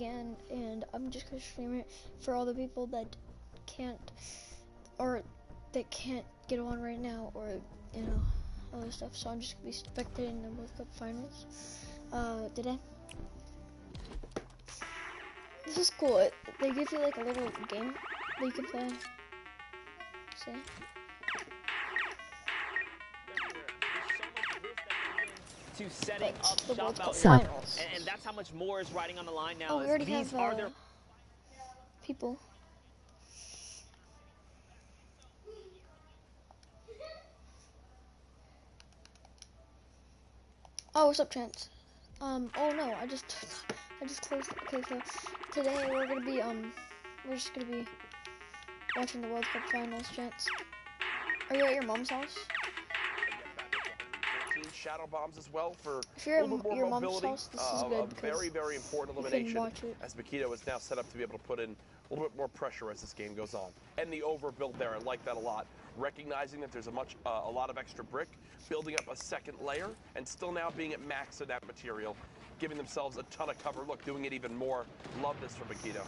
can, and I'm just gonna stream it for all the people that can't, or that can't get on right now, or you know, other stuff. So I'm just gonna be spectating the World Cup finals today. This is cool. They give you like a little game that you can play. See? To setting up the shop out finals. And that's how much more is riding on the line now. Oh, we already these have are their people. Oh, what's up, Chance? Oh no, I just closed it. Okay, so today we're just gonna be watching the World Cup finals, Chance. Are you at your mom's house? Shadow bombs as well for if you're a little bit more your mobility. Mom's house, this is good a very, very important elimination as Makito is now set up to be able to put in a little bit more pressure as this game goes on. And the overbuild there, I like that a lot. Recognizing that there's a lot of extra brick, building up a second layer, and still now being at max of that material, giving themselves a ton of cover. Look, doing it even more. Love this from Makito.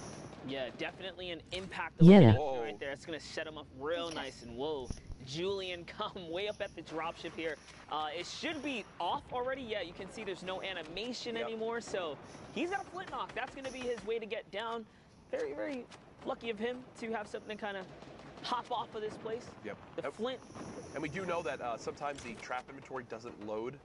Yeah, definitely an impact right there. It's going to set him up real nice. And whoa, Julian come way up at the dropship here. It should be off already. Yeah, you can see there's no animation anymore. So he's got a flint knock. That's going to be his way to get down. Very, very lucky of him to have something kind of hop off of this place. Yep. The flint. And we do know that sometimes the trap inventory doesn't load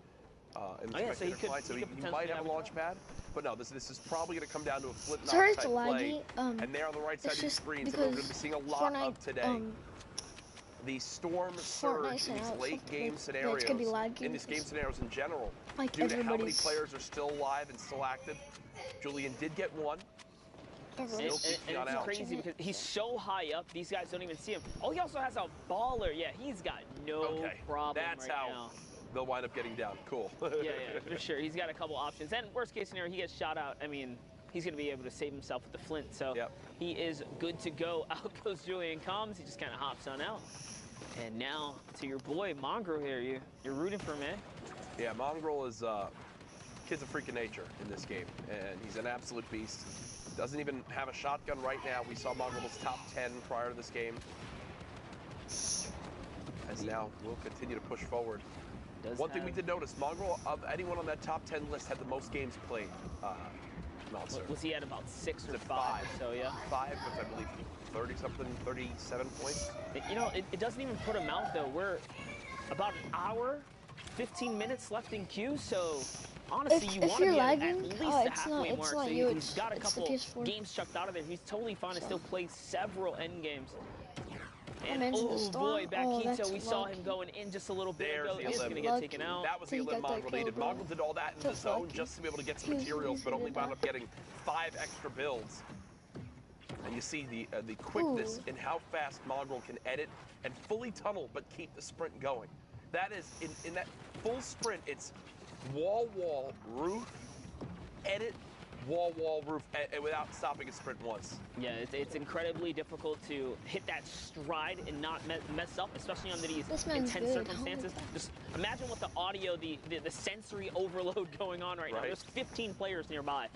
in the spectator client, so he might have a launch pad. But no, this is probably going to come down to a flint knock type play. And there on the right side of the screen, so we're going to be seeing a lot of today. The storm surge in these late game scenarios, in these game scenarios in general, due to how many players are still alive and still active. Julian did get one. And it's crazy because he's so high up, these guys don't even see him. Oh, he also has a baller. Yeah, he's got no problem. That's how they'll wind up getting down. Cool. yeah, for sure. He's got a couple options. And worst case scenario, he gets shot out. I mean, he's going to be able to save himself with the flint. So he is good to go. Out goes Julian comes. He just kind of hops on out. And now to your boy Mongrel here. You're rooting for him, eh? Yeah, Mongrel is kid's a freak of nature in this game, and he's an absolute beast. Doesn't even have a shotgun right now. We saw Mongrel's top 10 prior to this game. As now we'll continue to push forward. One thing we did notice, Mongrel, of anyone on that top 10 list, had the most games played. Was he at about 6 or 5? So yeah. 5 with, I believe, 30-something, 37 points. You know, it doesn't even put him out, though. We're about an hour, 15 minutes left in queue, so honestly, you want to be at least the halfway mark. So he's got a couple games chucked out of there. He's totally fine to still play several end games. And oh boy, Bakito, we saw him going in just a little bit ago. He's going to get taken out. That was the elim Mongrel needed. Mongrel did all that in the zone just to be able to get some materials, but only wound up getting 5 extra builds. And you see the quickness in how fast Mongrel can edit and fully tunnel, but keep the sprint going. That is, in that full sprint, it's wall, roof, edit, wall, roof, without stopping a sprint once. Yeah, it's incredibly difficult to hit that stride and not mess up, especially under these intense circumstances. Just imagine what the audio, the sensory overload going on right now. There's 15 players nearby.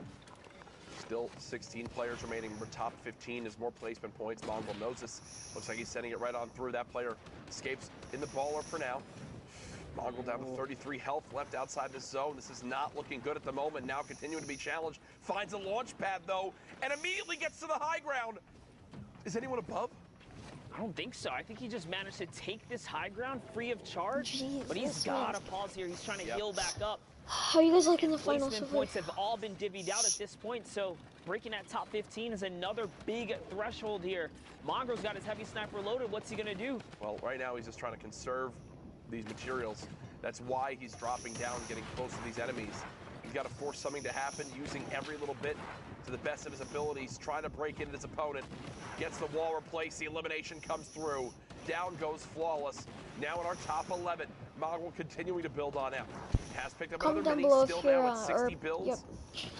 Still 16 players remaining. We're top 15 is more placement points. Mongrel knows this. Looks like he's sending it right on through. That player escapes in the baller for now. Mongrel down to 33 health left outside the zone. This is not looking good at the moment. Now continuing to be challenged. Finds a launch pad, though, and immediately gets to the high ground. Is anyone above? I don't think so. I think he just managed to take this high ground free of charge. But he's got to pause here. He's trying to heal back up. How are you guys liking the finals? Placement points have all been divvied out at this point, so breaking that top 15 is another big threshold here. Mongrel's got his heavy sniper loaded. What's he going to do? Well, right now he's just trying to conserve these materials. That's why he's dropping down, getting close to these enemies. He's got to force something to happen, using every little bit to the best of his abilities, trying to break into his opponent. Gets the wall replaced, the elimination comes through. Down goes Flawless. Now in our top 11, Mongrel continuing to build on out. Has picked up another mini, still now at 60 builds.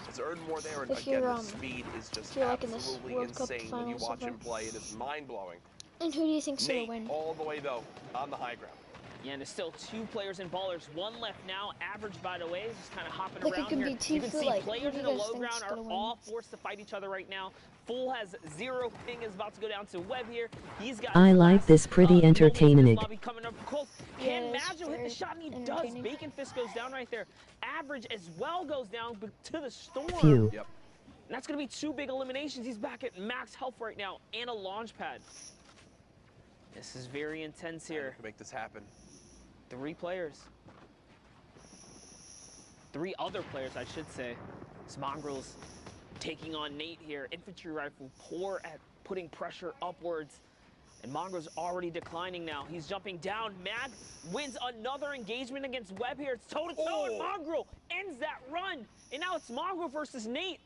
Has earned more there, and again, the speed is just absolutely insane when you watch him play. It is mind-blowing. And who do you think's going to win? All the way, though, on the high ground. Yeah, and there's still 2 players in ballers. 1 left now. Average, by the way, is just kind of hopping like around it here. Be you can see like, players in the low ground are all forced to fight each other right now. Full has 0 ping, is about to go down to Webb here. He's got I like this pretty entertaining. Coming up close. Can Magil hit the shot? And he does. Bacon Fist goes down right there. Average as well goes down, but to the storm. Phew. Yep. And that's going to be 2 big eliminations. He's back at max health right now and a launch pad. This is very intense here. To make this happen. 3 players. 3 other players, I should say. Mongrels taking on Nate here. Infantry rifle poor at putting pressure upwards. And Mongrel's already declining now. He's jumping down. Mag wins another engagement against Webb here. It's toe-to-toe, and Mongrel ends that run. And now it's Mongrel versus Nate.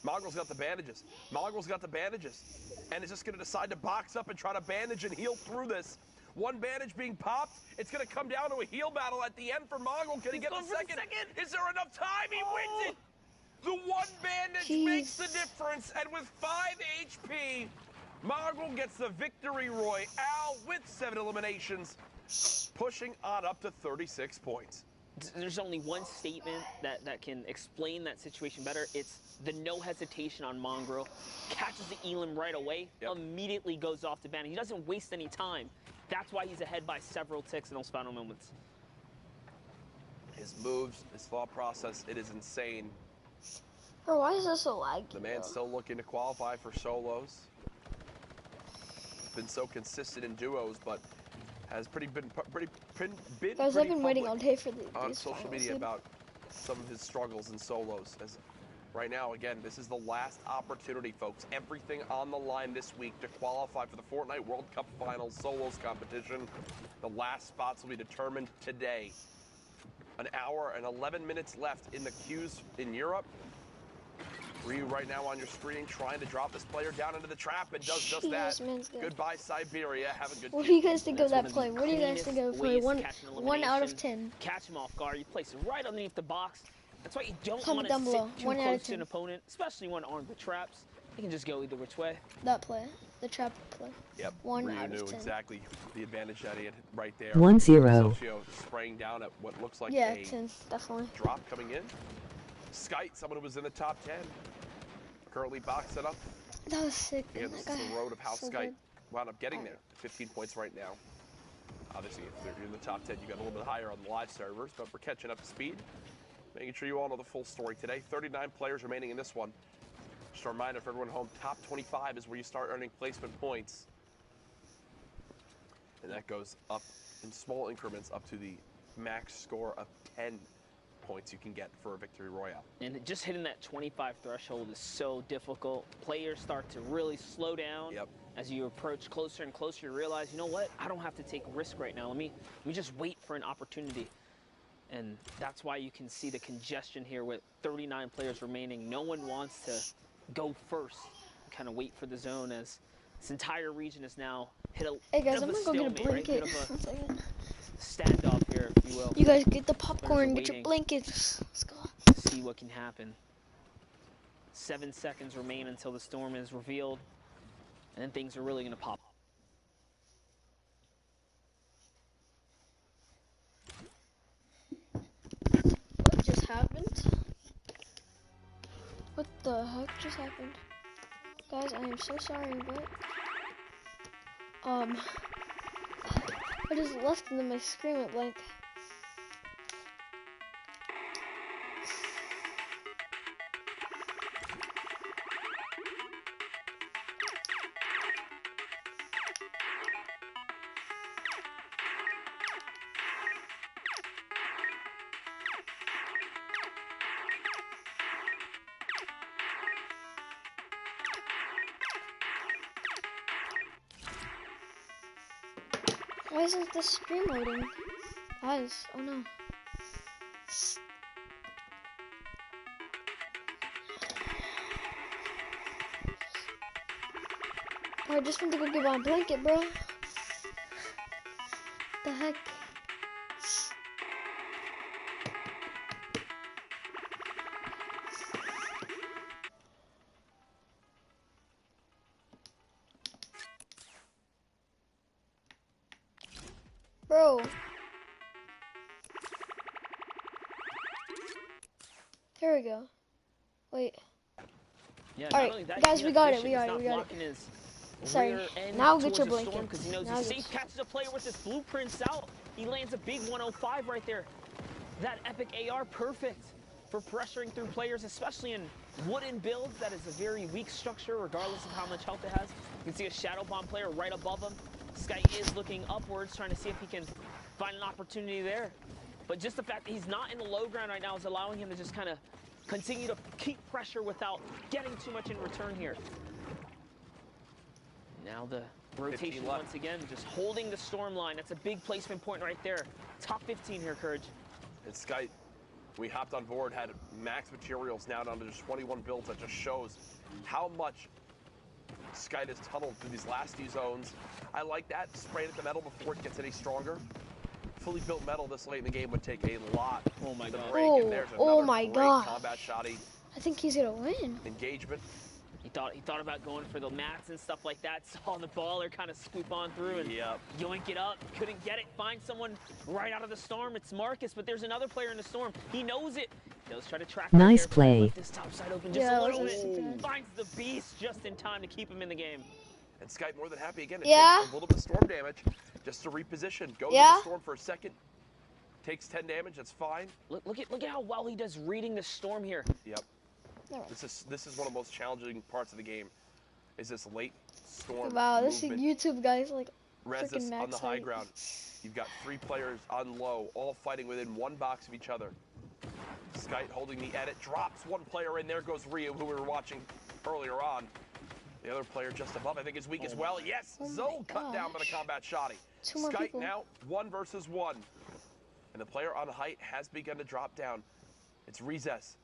Mongrel's got the bandages. Mongrel's got the bandages. And is just going to decide to box up and try to bandage and heal through this. 1 bandage being popped. It's going to come down to a heal battle at the end for Mongrel. Can he get the second? Is there enough time? He wins it. The 1 bandage makes the difference. And with 5 HP, Mongrel gets the victory royale with 7 eliminations, pushing on up to 36 points. There's only one statement that can explain that situation better. It's the no hesitation on Mongrel. Catches the Elim right away, immediately goes off to ban. He doesn't waste any time. That's why he's ahead by several ticks in those final moments. His moves, his thought process, it is insane. Bro, why is this so laggy? The man's still looking to qualify for solos. Been so consistent in duos, but has been Guys, I've been waiting all day for these on social media about some of his struggles in solos. As right now, again, this is the last opportunity, folks. Everything on the line this week to qualify for the Fortnite World Cup Finals solos competition. The last spots will be determined today. An hour and 11 minutes left in the queues in Europe. Ryu right now on your screen trying to drop this player down into the trap and does just that. Goodbye, Siberia. Have a good What do you guys think of that play? What do you guys think of the play? 1 out of 10. Catch him off guard. You place it right underneath the box. That's why you don't want to sit too close to an opponent, especially when armed with traps. You can just go either which way. That play. The trap play. Yep. 1 Ryu out knew of 10. exactly the advantage that he had right there. 1-0. Socio spraying down at what looks like a 10, definitely. Drop coming in. Skite, someone who was in the top 10. Currently boxed it up. That was sick. Again, this is the road of how Skite wound up getting there. 15 points right now. Obviously, if you're in the top 10, you got a little bit higher on the live servers, but we're catching up to speed. Making sure you all know the full story today. 39 players remaining in this one. Just a reminder for everyone at home, top 25 is where you start earning placement points. And that goes up in small increments up to the max score of 10 points you can get for a victory royale. And just hitting that 25 threshold is so difficult. Players start to really slow down. As you approach closer and closer, you realize, you know what? I don't have to take a risk right now. Let me just wait for an opportunity. And that's why you can see the congestion here with 39 players remaining. No one wants to go first. Kind of wait for the zone as this entire region is now hit a Hey guys, I'm gonna go get a blanket. Right? Standoff here, if you will. You guys get the popcorn, get your blankets. Let's go. See what can happen. 7 seconds remain until the storm is revealed, and then things are really gonna pop. What just happened? What the heck just happened? Guys, I am so sorry, but I just left my screen went blank. Why isn't the stream loading? Guys, oh no. I just went to go get my blanket, bro. The heck? Bro, we go. Wait. Yeah, alright, guys, we got it. We got it. Sorry. Now get your blanket. Because he knows he's safe. Catches a player with his blueprints out. He lands a big 105 right there. That epic AR, perfect for pressuring through players, especially in wooden builds. That is a very weak structure, regardless of how much health it has. You can see a Shadow Bomb player right above him. Sky is looking upwards, trying to see if he can find an opportunity there. But just the fact that he's not in the low ground right now is allowing him to just kind of continue to keep pressure without getting too much in return here. Now the rotation once again, just holding the storm line. That's a big placement point right there. Top 15 here, Courage. And Sky, we hopped on board, had max materials now down to just 21 builds. That just shows how much Sky has tunneled through these last few zones. I like that. Spraying at the metal before it gets any stronger. Fully built metal this late in the game would take a lot. Oh my god. Oh my god. Combat shotty. I think he's gonna win. Engagement. He thought about going for the mats and stuff like that. Saw the baller kind of scoop on through and yoink it up. Couldn't get it. Find someone right out of the storm. It's Marcus, but there's another player in the storm. He knows it. He does try to track. Nice play. This top side open just a little bit. Finds the beast just in time to keep him in the game. And Sky more than happy again. It takes a little bit of storm damage just to reposition. Go to the storm for a second. Takes 10 damage. That's fine. Look at how well he does reading the storm here. Yep. This is one of the most challenging parts of the game. Is this late storm? Wow, this is YouTube guys like Rezus on the high ground. You've got 3 players on low, all fighting within 1 box of each other. Sky holding the edit, drops 1 player in. There goes Ryu, who we were watching earlier on. The other player just above, I think, is weak as well. Yes, Zoe cut down by the combat shotty. Sky now 1 versus 1. And the player on height has begun to drop down. It's Rezus,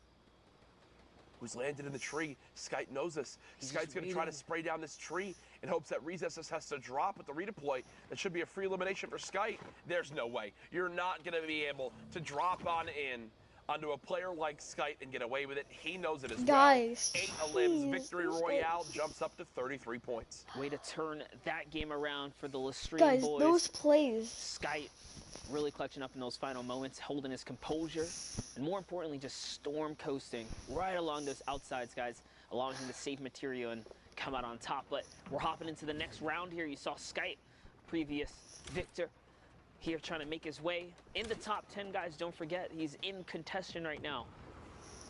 who's landed in the tree. Skype knows this. Skype's going to try to spray down this tree in hopes that Rezus has to drop with the redeploy. That should be a free elimination for Skype. There's no way. You're not going to be able to drop on in onto a player like Skype and get away with it. He knows it as well. 8 elims. Victory Royale jumps up to 33 points. Way to turn that game around for the Lastrian boys. Those plays. Skype really clutching up in those final moments, holding his composure, and more importantly, just storm coasting right along those outsides, guys, allowing him to save material and come out on top. But we're hopping into the next round here. You saw Skype, previous victor, here trying to make his way in the top 10, guys. Don't forget, he's in contention right now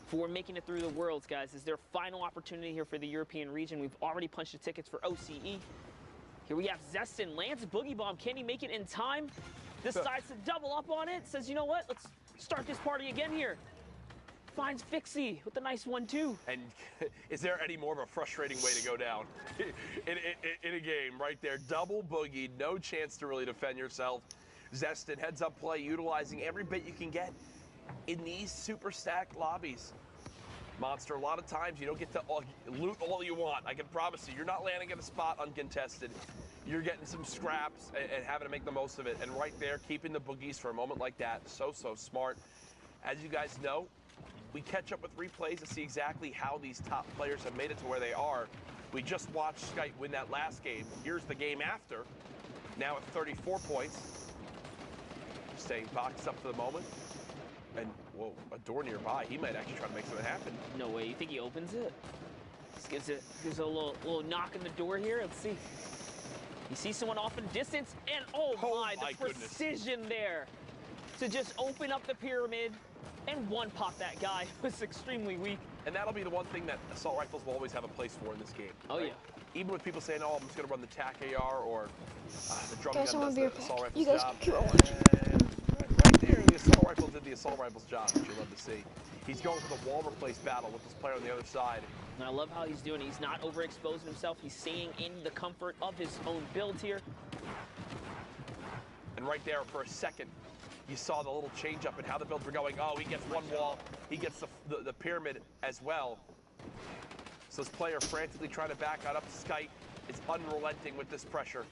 for making it through the Worlds, guys. Is their final opportunity here for the European region. We've already punched the tickets for OCE. Here we have Zestin, lands a boogie bomb. Can he make it in time? Decides to double up on it. Says, you know what? Let's start this party again here. Finds Fixie with a nice 1-2. And is there any more of a frustrating way to go down in a game right there? Double boogie, no chance to really defend yourself. Zestin heads up play, utilizing every bit you can get in these super stacked lobbies. Monster, a lot of times you don't get to loot all you want. I can promise you, you're not landing at a spot uncontested. You're getting some scraps and having to make the most of it. And right there, keeping the boogies for a moment like that, so smart. As you guys know, we catch up with replays to see exactly how these top players have made it to where they are. We just watched Skype win that last game. Here's the game after, now at 34 points. Staying boxed up for the moment. And, whoa, a door nearby. He might actually try to make something happen. No way. You think he opens it? Just gives a little knock in the door here. Let's see. You see someone off in distance, and oh my, the precision there to just open up the pyramid and one-pop that guy. It was extremely weak. And that'll be the one thing that assault rifles will always have a place for in this game. Oh, right? Yeah. Even with people saying, oh, I'm just going to run the TAC AR or the drum gun does the assault rifle's you guys job. Keep on Right there, the assault rifle did the assault rifle's job, which you love to see. He's going for the wall replace battle with this player on the other side. And I love how he's doing it. He's not overexposing himself. He's staying in the comfort of his own build here. And right there for a second, you saw the little change up in how the builds were going. Oh, he gets one wall. He gets the pyramid as well. So this player frantically trying to back out up. Skype is unrelenting with this pressure.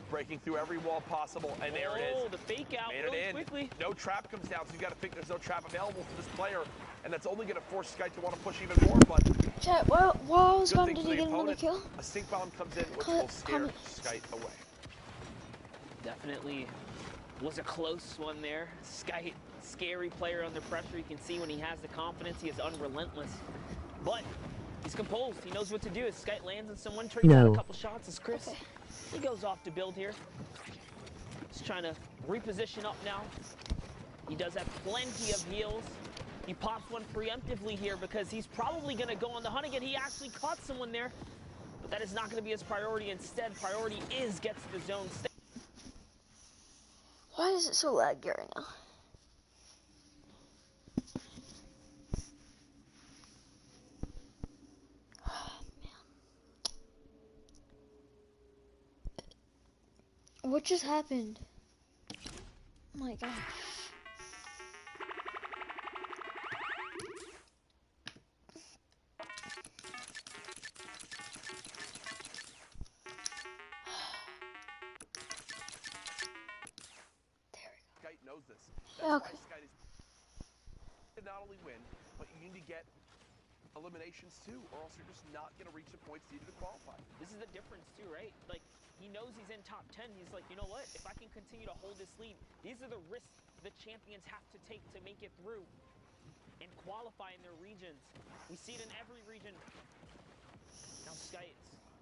Breaking through every wall possible, and there it is. Oh, the fake out really quickly. No trap comes down, so you got to think there's no trap available for this player, and that's only going to force Skype to want to push even more. But chat, what was going to get another kill? A stink bomb comes in, which will scare Skype away. Definitely was a close one there. Skype scary player under pressure. You can see when he has the confidence, he is unrelentless. But he's composed. He knows what to do. As Skite lands on someone, trades out a couple shots. As Chris, he goes off to build here. He's trying to reposition up now. He does have plenty of heals. He pops one preemptively here because he's probably going to go on the hunt again. He actually caught someone there, but that is not going to be his priority. Instead, priority is get to the zone. Why is it so laggy right now? What just happened? Oh my gosh. Skite knows this. That's why Skite is to not only win, but you need to get eliminations too, or else you're just not going to reach the points needed to qualify. This is the difference too, right? Like, he knows he's in top 10. He's like, you know what? If I can continue to hold this lead, these are the risks the champions have to take to make it through and qualify in their regions. We see it in every region. Now Skite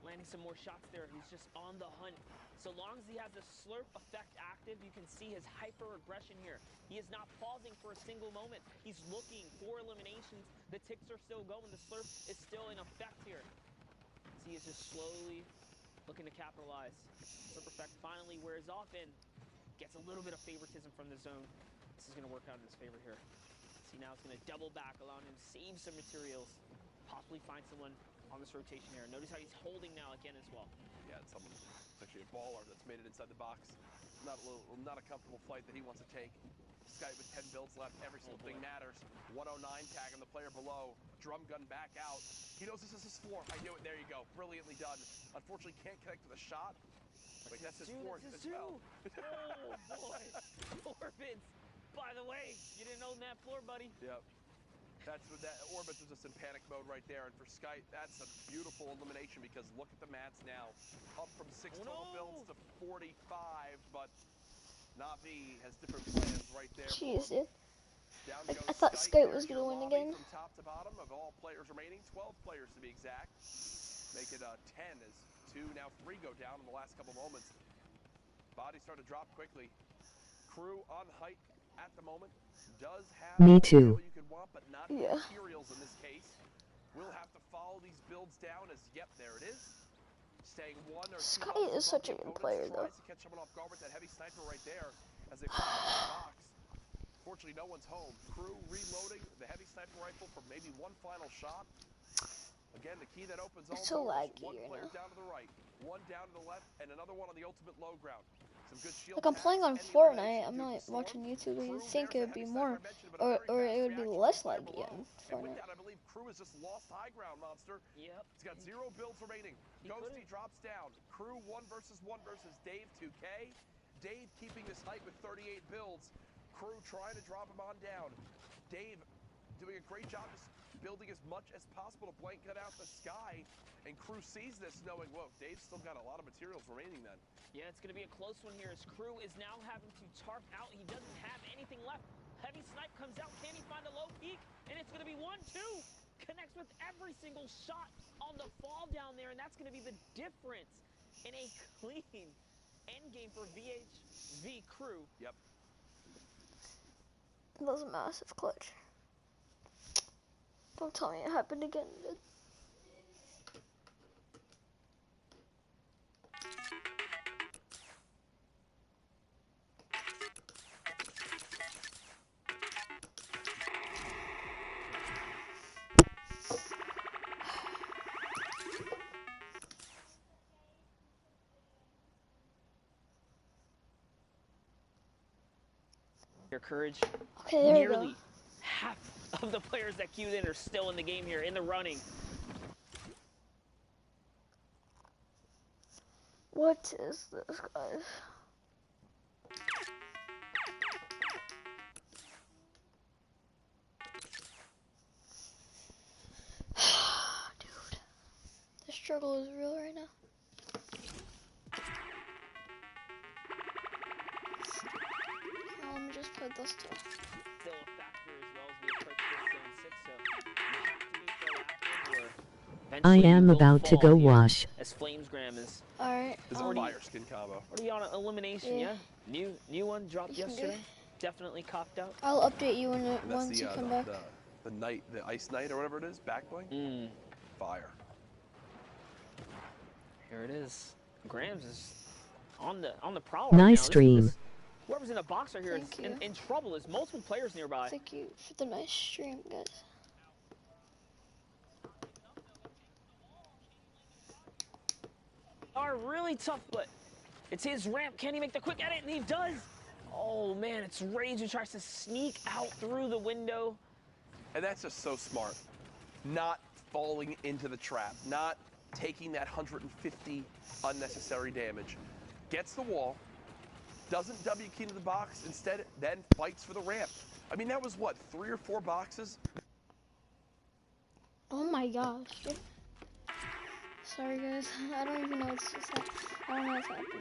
landing some more shots there. He's just on the hunt. So long as he has the slurp effect active, you can see his hyper aggression here. He is not pausing for a single moment. He's looking for eliminations. The ticks are still going. The slurp is still in effect here. So he is just slowly looking to capitalize. Slurp effect finally wears off and gets a little bit of favoritism from the zone. This is going to work out in his favor here. See, now it's going to double back, allowing him to save some materials, possibly find someone on this rotation here. Notice how he's holding now again as well. Yeah, it's actually a baller that's made it inside the box. Not a comfortable fight that he wants to take. Skite with 10 builds left. Every single thing matters. 109 tag on the player below. Drum gun back out. He knows this is his floor. I knew it. There you go. Brilliantly done. Unfortunately, can't connect to the shot. Wait, that's his floor as well. Oh, boy. Orbits. By the way, you didn't own that floor, buddy. Yep. That's what that Orbits was just in panic mode right there. And for Skite, that's a beautiful elimination because look at the mats now. Up from 6 total builds to 45, but Na'Vi has different plans right there. Jeez, dude. I thought Skite was going to win again. From top to bottom of all players remaining, 12 players to be exact. Make it 10 as 2, now 3 go down in the last couple moments. Bodies start to drop quickly. Crew on height at the moment. Does have me too. You could want, but not materials in this case. We'll have to follow these builds down as, yep, there it is. Staying 1 or 2. Skite is such a good player, though. To catch someone off guard with that heavy sniper right there as they put the box. Fortunately, no one's home. Crew reloading the heavy sniper rifle for maybe one final shot. Again, the key that opens all so doors. laggy One player right now. down to the right, one down to the left, and another one on the ultimate low ground. Some good shield. Like, I'm playing on Fortnite. I'm not watching YouTube. You think it would be more, or it would be less laggy on Fortnite. I believe Crew has just lost high ground, Monster. Yep. He's got 0 builds remaining. Ghosty drops down. Crew 1 versus Dave 2K. Dave keeping this height with 38 builds. Crew trying to drop him on down. Dave doing a great job just building as much as possible to blanket out the sky. And Crew sees this knowing, whoa, Dave's still got a lot of materials remaining then. Yeah, it's going to be a close one here as Crew is now having to tarp out. He doesn't have anything left. Heavy snipe comes out. Can he find a low peak? And it's going to be 1-2. Connects with every single shot on the fall down there. And that's going to be the difference in a clean endgame for VHV Crew. Yep. That was a massive clutch. Don't tell me it happened again, dude. Your courage. Okay, there you go. Nearly half of the players that queued in are still in the game here, in the running. What is this, guys? Dude, the struggle is real right now. Let me just put this to still a factor as well as we approach this zone 6, so you have to be proactive or I eventually am you will about to fall go here, wash. as Flamesgram is Alright. This is a fire skin combo. already on elimination, yeah. New one dropped yesterday. Definitely copped out. I'll update you once you come back. The ice knight or whatever it is, back bling. Fire. Here it is. Grams is on the prowl. Nice right now. stream. Whoever's in the box right here is in trouble. There's multiple players nearby. Thank you for the nice stream, guys. Are really tough, but it's his ramp. Can he make the quick edit? And he does. Oh man, it's Rage who tries to sneak out through the window. And that's just so smart. Not falling into the trap, not taking that 150 unnecessary damage. Gets the wall, doesn't W key to the box, instead then fights for the ramp. I mean, that was what, 3 or 4 boxes? Oh my gosh. Sorry guys, I don't even know what's just happening. I don't know what's happening. A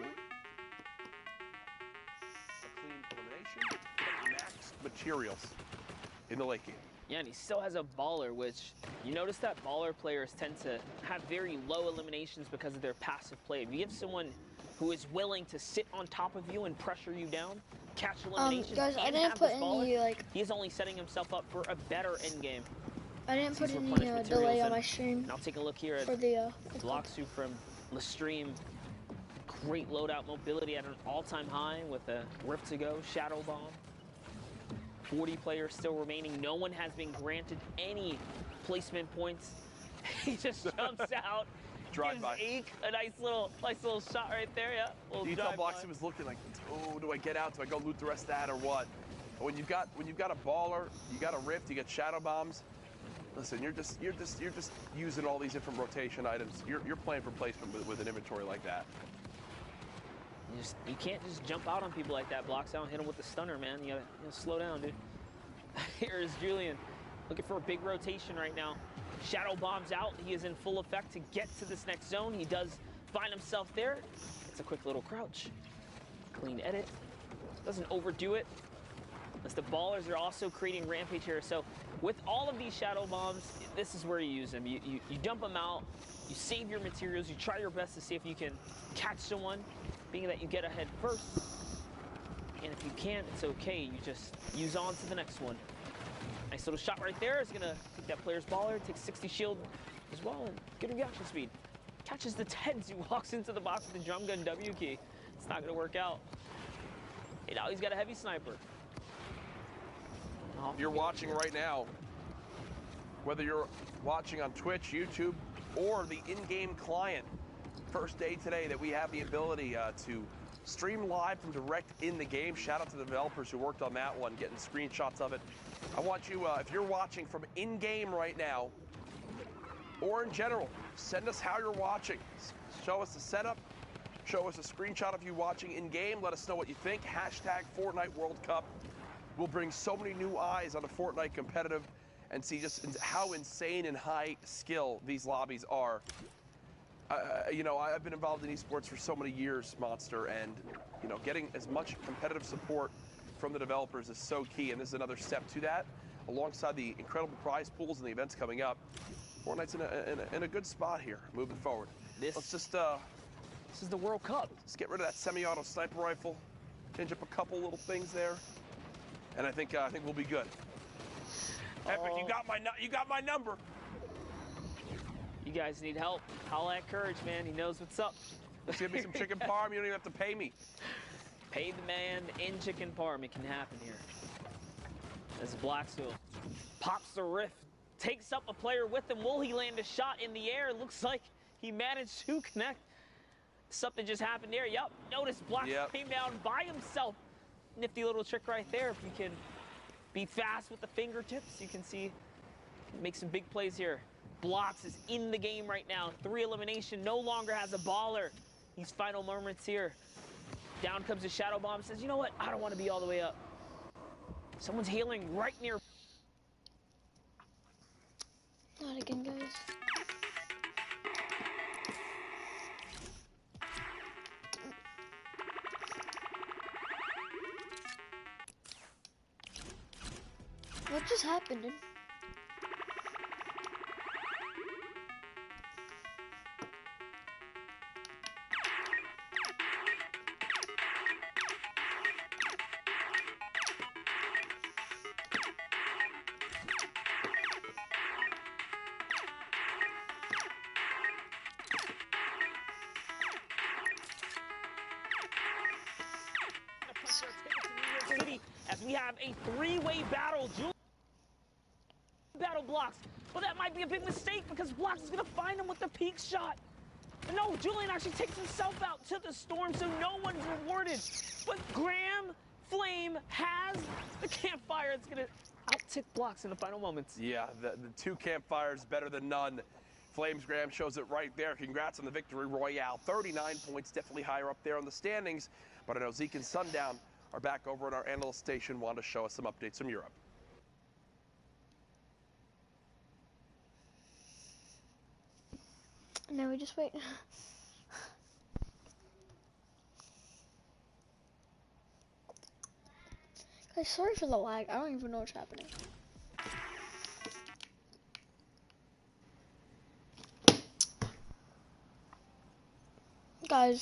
clean elimination, but max materials in the late game. Yeah, and he still has a baller, which you notice that baller players tend to have very low eliminations because of their passive play. If you give someone who is willing to sit on top of you and pressure you down, catch eliminations, guys, I didn't put any like. He's only setting himself up for a better end game. I didn't put any delay on my stream. And I'll take a look here at Bloxu from Lestream. Great loadout mobility at an all-time high with a Rift to go, Shadow Bomb. 40 players still remaining. No one has been granted any placement points. He just jumps out. Drive gives by. Ake a nice little shot right there. Yeah. You tell Bloxu was looking like, oh, do I get out? Do I go loot the rest of that or what? But when you've got a baller, you got a Rift, you got Shadow Bombs. Listen, you're just using all these different rotation items. You're playing for placement with an inventory like that. You can't just jump out on people like that. Blocks out and hit him with the stunner, man. You gotta slow down, dude. Here's Julian looking for a big rotation right now. Shadow Bombs out. He is in full effect to get to this next zone. He does find himself there. It's a quick little crouch. Clean edit. Doesn't overdo it. As the ballers are also creating rampage here. So with all of these Shadow Bombs, this is where you use them. You dump them out. You save your materials. You try your best to see if you can catch someone, being that you get ahead first. And if you can't, it's okay. You just use on to the next one. Nice little shot right there. Is going to take that player's baller, takes 60 shield as well, and good reaction speed. Catches the Teds who walks into the box with the drum gun W key. It's not going to work out. And now he's got a heavy sniper. If you're watching right now, whether you're watching on Twitch, YouTube, or the in-game client, first day today that we have the ability to stream live from direct in the game. Shout out to the developers who worked on that one, getting screenshots of it. I want you, if you're watching from in-game right now, or in general, send us how you're watching. Show us the setup, show us a screenshot of you watching in-game, let us know what you think. Hashtag Fortnite World Cup. We'll bring so many new eyes onto Fortnite competitive and see just how insane and high skill these lobbies are. You know, I've been involved in esports for so many years, Monster, and you know, getting as much competitive support from the developers is so key, and this is another step to that. Alongside the incredible prize pools and the events coming up, Fortnite's in a good spot here, moving forward. This is the World Cup. Let's get rid of that semi-auto sniper rifle, change up a couple little things there, and I think we'll be good. Epic, you got my number. You guys need help. Holla at Courage, man. He knows what's up. Let's give me some chicken parm. You don't even have to pay me. Pay the man in chicken parm. It can happen here. As Bloxu pops the rift, takes up a player with him. Will he land a shot in the air? Looks like he managed to connect. Something just happened there. Yep. Notice Bloxu came down by himself. Nifty little trick right there. If you can be fast with the fingertips, you can see, make some big plays here. Blocks is in the game right now. 3 elimination, no longer has a baller. These final moments here. Down comes the Shadow Bomb, says, you know what? I don't want to be all the way up. Someone's healing right near. Not again, guys. What just happened, dude? As we have a three-way battle, battle Blox. Well, that might be a big mistake because Blox is gonna find him with the peak shot. But no, Julian actually takes himself out to the storm, so no one's rewarded. But Graham Flame has the campfire. It's gonna out-tick Blox in the final moments. Yeah, the two campfires better than none. Flames Graham shows it right there. Congrats on the victory royale. 39 points, definitely higher up there on the standings. But I know Zeke and Sundown are back over at our analyst station, want to show us some updates from Europe. Now we just wait. Guys, sorry for the lag. I don't even know what's happening. Guys,